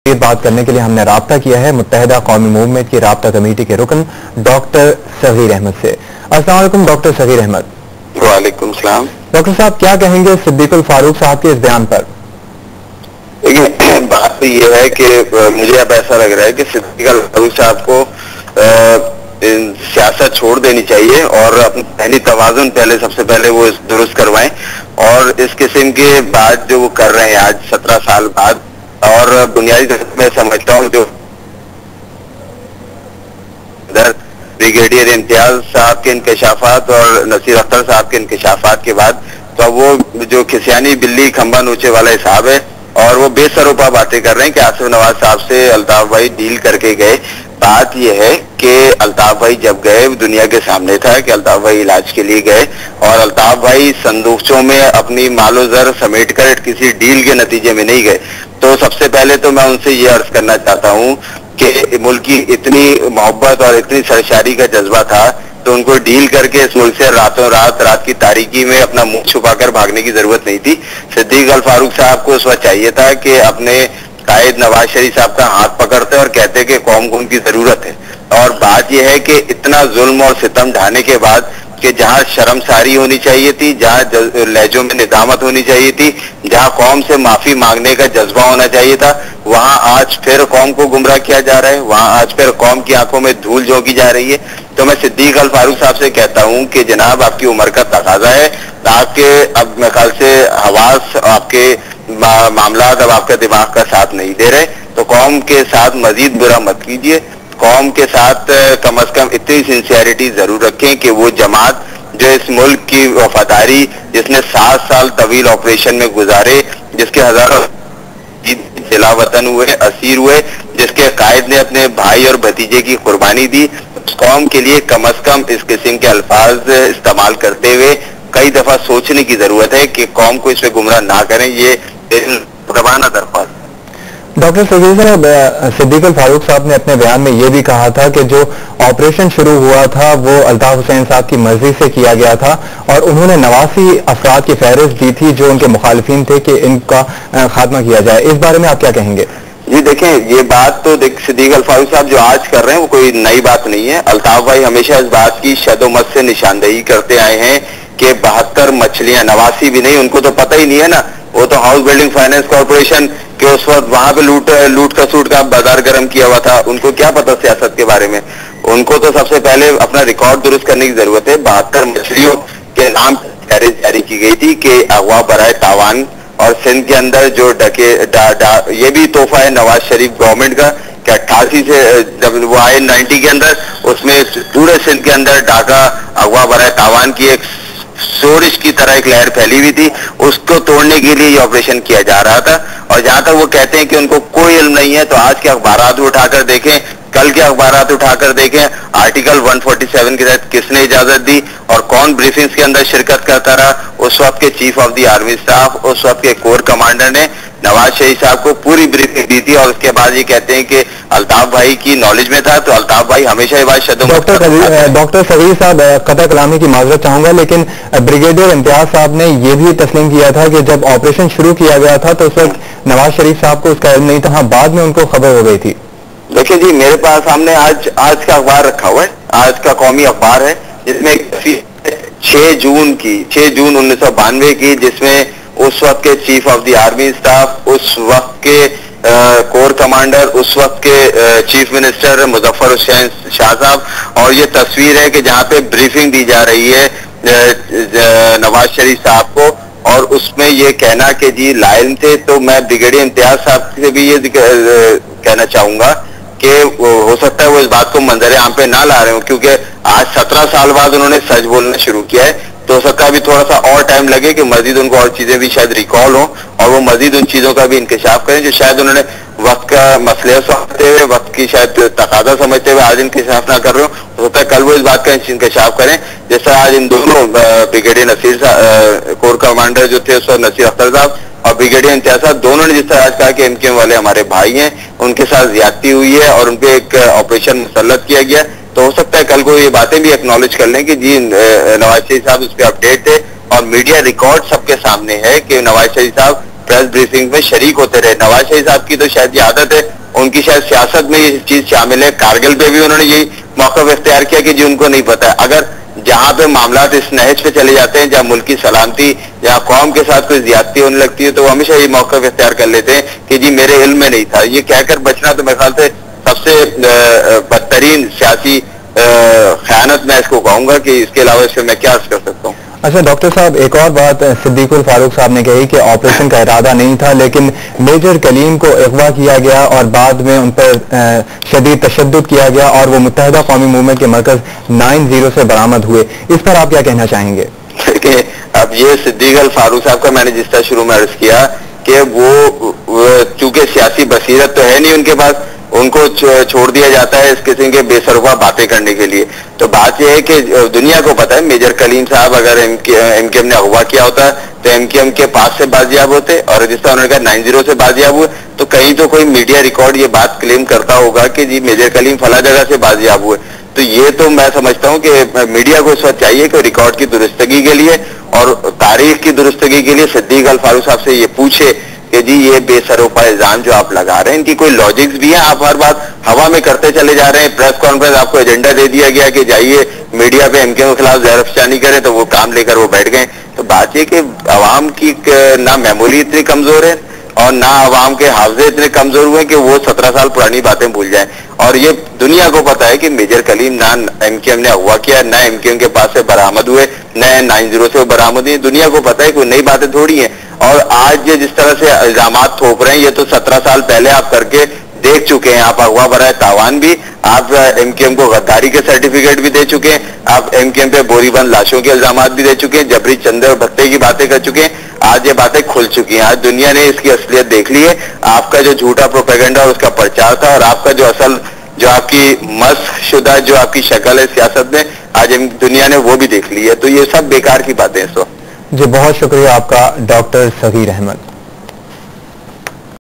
बात करने के लिए हमने राब्ता किया है मुत्तहिदा कौमी मूवमेंट की राब्ता कमेटी के रुकन डॉक्टर सगीर अहमद से। अस्सलाम वालेकुम डॉक्टर सगीर अहमद। वालेकुम सलाम। डॉक्टर साहब क्या कहेंगे सिद्दीकुल फारूक साहब के इस बयान पर? देखिए बात तो ये है कि मुझे अब ऐसा लग रहा है कि सिद्दीकुल फारूक साहब को सियासत छोड़ देनी चाहिए और अपनी पहली तवाज़ुन पहले सबसे पहले वो दुरुस्त करवाएं। और इस किस्म के बात जो वो कर रहे हैं आज 17 साल बाद, और बुनियादी तौर पर मैं समझता हूँ जो ब्रिगेडियर इम्तियाज साहब के इंकशाफात और नसीर अख्तर साहब के इंकशाफात के बाद तो वो जो खिसियानी बिल्ली खंबा नोचे वाला हिसाब है और वो बेसरोपा बातें कर रहे हैं कि आसिफ नवाज साहब से अल्ताफ भाई डील करके गए। बात यह है कि अल्ताफ भाई जब गए दुनिया के सामने था कि अल्ताफ भाई इलाज के लिए गए और अल्ताफ भाई संदूकचों में अपनी मालो जर समेट कर किसी डील के नतीजे में नहीं गए। तो सबसे पहले तो मैं उनसे ये अर्ज करना चाहता हूँ कि मुल्क की इतनी मोहब्बत और इतनी सरशारी का जज्बा था तो उनको डील करके इस मुल्क से रातों रात की तारीकी में अपना मुंह छुपाकर भागने की जरूरत नहीं थी। सिद्दीकुल फारूक साहब को उस वक्त चाहिए था कि अपने कायद नवाज शरीफ साहब का हाथ पकड़ते और कहते कि कौम को उनकी जरूरत है। और बात यह है कि इतना जुल्म और सितम ढाने के बाद कि जहां शर्मसारी होनी चाहिए थी, जहां लहजों में निदामत होनी चाहिए थी, जहां कौम से माफी मांगने का जज्बा होना चाहिए था, वहां आज फिर कौम को गुमराह किया जा रहा है, वहां आज फिर कौम की आंखों में धूल झोंकी जा रही है। तो मैं सिद्दीकुल फारूक साहब से कहता हूं कि जनाब आपकी उम्र का तकाजा है, आपके अब मेरे ख्याल से हवास आपके मामला अब आपका दिमाग का साथ नहीं दे रहे, तो कौम के साथ मजीद बुरा मत कीजिए। कौम के साथ कम अज कम इतनी सिंसियरिटी जरूर रखें कि वो जमात जो इस मुल्क की वफादारी, जिसने 7 साल तवील ऑपरेशन में गुजारे, जिसके हजारों जिला वतन हुए, असीर हुए, जिसके कायद ने अपने भाई और भतीजे की कुर्बानी दी, उस कौम के लिए कम अज कम इस किस्म के अल्फाज इस्तेमाल करते हुए कई दफा सोचने की जरूरत है कि कौम को इसमें गुमराह ना करें। ये रवाना दरख्वास्त। डॉक्टर सगीर साहब, सिद्दीकुल फारूक साहब ने अपने बयान में यह भी कहा था कि जो ऑपरेशन शुरू हुआ था वो अल्ताफ हुसैन साहब की मर्जी से किया गया था और उन्होंने 89 अफराद की फहरिस्त दी थी जो उनके मुखालिफिन थे कि इनका खात्मा किया जाए। इस बारे में आप क्या कहेंगे? जी देखें, ये बात तो सिद्दीकुल फारूक साहब जो आज कर रहे हैं वो कोई नई बात नहीं है। अल्ताफ भाई हमेशा इस बात की शदोमत से निशानदेही करते आए हैं कि 72 मछलियां, 89 भी नहीं, उनको तो पता ही नहीं है ना, वो तो हाउस बिल्डिंग फाइनेंस कॉर्पोरेशन के उस वक्त वहां पे लूट कसूट का बाजार गर्म किया हुआ था, उनको क्या पता सियासत के बारे में। उनको तो सबसे पहले अपना रिकॉर्ड दुरुस्त करने की जरूरत है। 72 मछलियों के नाम जारी की गई थी कि अगवा बराए तावान, और सिंध के अंदर जो ये भी तोहफा है नवाज शरीफ गवर्नमेंट का कि 88 से जब वो आए 90 के अंदर, उसमें पूरे सिंध के अंदर डाका अगवा बराए तावान की एक सोरिश की तरह एक लहर फैली हुई थी, उसको तोड़ने के लिए ये ऑपरेशन किया जा रहा था। और जहां तक वो कहते हैं कि उनको कोई इल्म नहीं है, तो आज के अखबारात उठाकर देखें, कल के अखबारात उठाकर देखें, आर्टिकल 147 के तहत किसने इजाजत दी और कौन ब्रीफिंग्स के अंदर शिरकत करता रहा। उस वक्त के chief of the army staff, उस वक्त के कोर कमांडर ने नवाज शरीफ साहब को पूरी ब्रीफिंग दी थी और उसके बाद ये कहते हैं कि अल्ताफ भाई की नॉलेज में था। तो अल्ताफ भाई हमेशा ये बात डॉक्टर सगीर साहब, कतई कलामी की माजरत चाहूंगा, लेकिन ब्रिगेडियर इम्तियाज साहब ने यह भी तस्लीम किया था कि जब ऑपरेशन शुरू किया गया था तो उस वक्त नवाज शरीफ साहब को उसका इल्म नहीं था, हाँ बाद में उनको खबर हो गई थी। देखिए जी, मेरे पास सामने आज का अखबार रखा हुआ है, आज का कौमी अखबार है, जिसमें 6 जून 1992 की, जिसमें उस वक्त के chief of the army staff, उस वक्त के कोर कमांडर, उस वक्त के चीफ मिनिस्टर मुजफ्फर हुसैन शाह साहब, और ये तस्वीर है कि जहाँ पे ब्रीफिंग दी जा रही है नवाज शरीफ साहब को, और उसमें ये कहना कि जी लाइल थे। तो मैं ब्रिगेडियर इम्तियाज साहब से भी ये कहना चाहूंगा कि हो सकता है वो इस बात को मंजर आम पे ना ला रहे हो, क्योंकि आज 17 साल बाद उन्होंने सच बोलना शुरू किया है, तो हो सकता है अभी थोड़ा सा और टाइम लगे कि मजीद उनको और चीजें भी शायद रिकॉल हो और वो मजीद उन चीजों का भी इंकशाफ करें जो शायद उन्होंने वक्त का मसले समझते हुए, वक्त की शायद तकाजा समझते हुए आज इंकशाफ ना कर रहे हो सकता है कल वो इस बात का इंकशाफ करें। जैसा आज इन दोनों ब्रिगेडियर नसीर कोर कमांडर जो थे उस वक्त नसीर अख्तर साहब और ब्रिगेडियर इम्तियाज साहब, दोनों ने जिस तरह आज कहा कि एमकेएम वाले हमारे भाई हैं, उनके साथ ज्यादती हुई है और उनपे एक ऑपरेशन मुसल्लत किया गया, तो हो सकता है कल को ये बातें भी एक्नॉलेज कर लें कि जी नवाज शरीफ साहब उस पर अपडेट थे और मीडिया रिकॉर्ड सबके सामने है कि नवाज शरीफ साहब प्रेस ब्रीफिंग में शरीक होते रहे। नवाज शरीफ साहब की तो शायद ये आदत है, उनकी शायद सियासत में ये चीज शामिल है। कारगिल पे भी उन्होंने यही मौका इख्तियार किया कि जी उनको नहीं पता है। अगर जहां पे मामलात इस नहज पे चले जाते हैं, जहां मुल्क की सलामती या कौम के साथ कोई ज्यादती होने लगती है, तो वो हमेशा ये मौका इख्तियार कर लेते हैं कि जी मेरे इल्म में नहीं था। ये कहकर बचना तो मेरे ख्याल से सबसे बदतरीन सियासी खयानत मैं इसको कहूंगा कि इसके अलावा इस पर मैं क्या अर्ज कर सकता हूँ। अच्छा डॉक्टर साहब, एक और बात सिद्दीकुल फारूक साहब ने कही कि ऑपरेशन का इरादा नहीं था, लेकिन मेजर कलीम को अगवा किया गया और बाद में उन पर शदीद तशद्दुद किया गया और वो मुत्तहिदा कौमी मूवमेंट के मरकज 90 से बरामद हुए। इस पर आप क्या कहना चाहेंगे? देखिए, अब ये सिद्दीकुल फारूक साहब का मैंने जिस तरह शुरू में अर्ज किया कि वो चूंकि सियासी बसीरत तो है नहीं उनके पास, उनको छोड़ दिया जाता है इस किस्म के बेसरुपा बातें करने के लिए। तो बात यह है कि दुनिया को पता है मेजर कलीम साहब अगर एमकेएम ने अगवा किया होता तो एमकेएम के पास से बाजियाब होते, और जिस तरह उन्होंने कहा 90 से बाजियाब हुए, तो कहीं तो कोई मीडिया रिकॉर्ड ये बात क्लेम करता होगा कि जी मेजर कलीम फला जगह से बाजियाब हुए। तो ये तो मैं समझता हूँ कि मीडिया को इस वक्त चाहिए कि रिकॉर्ड की दुरुस्तगी के लिए और तारीख की दुरुस्तगी के लिए सिद्दीकुल फारूक साहब से ये पूछे कि जी ये बेसरोपा इल्जाम जो आप लगा रहे हैं इनकी कोई लॉजिक्स भी है? आप हर बात हवा में करते चले जा रहे हैं। प्रेस कॉन्फ्रेंस आपको एजेंडा दे दिया गया कि जाइए मीडिया पे एमके के खिलाफ ज़हरअफ़शानी करें, तो वो काम लेकर वो बैठ गए। तो बात ये कि अवाम की ना मेमोरी इतनी कमजोर है और ना अवाम के हाफजे इतने कमजोर हुए कि वो 17 साल पुरानी बातें भूल जाएं। और ये दुनिया को पता है कि मेजर कलीम ना एमकेएम ने अगवा किया, ना एमकेएम के पास से बरामद हुए, न 90 से बरामद हुए। दुनिया को पता है कोई नई बातें थोड़ी हैं। और आज ये जिस तरह से इल्जामात थोप रहे हैं, ये तो 17 साल पहले आप करके देख चुके हैं। आप अगवा बराए तावान भी, आप एमकेएम को गद्दारी के सर्टिफिकेट भी दे चुके हैं, आप एमकेएम पे बोरीबंद लाशों के इल्जामात भी दे चुके हैं, जबरी चंदे और भत्ते की बातें कर चुके हैं। आज ये बातें खुल चुकी हैं, आज दुनिया ने इसकी असलियत देख ली है। आपका जो झूठा प्रोपेगेंडा और उसका प्रचार था और आपका जो असल जो आपकी मस्ख शुदा जो आपकी शक्ल है सियासत में, आज दुनिया ने वो भी देख ली है। तो ये सब बेकार की बातें हैं। जी बहुत शुक्रिया आपका डॉक्टर सगीर अहमद।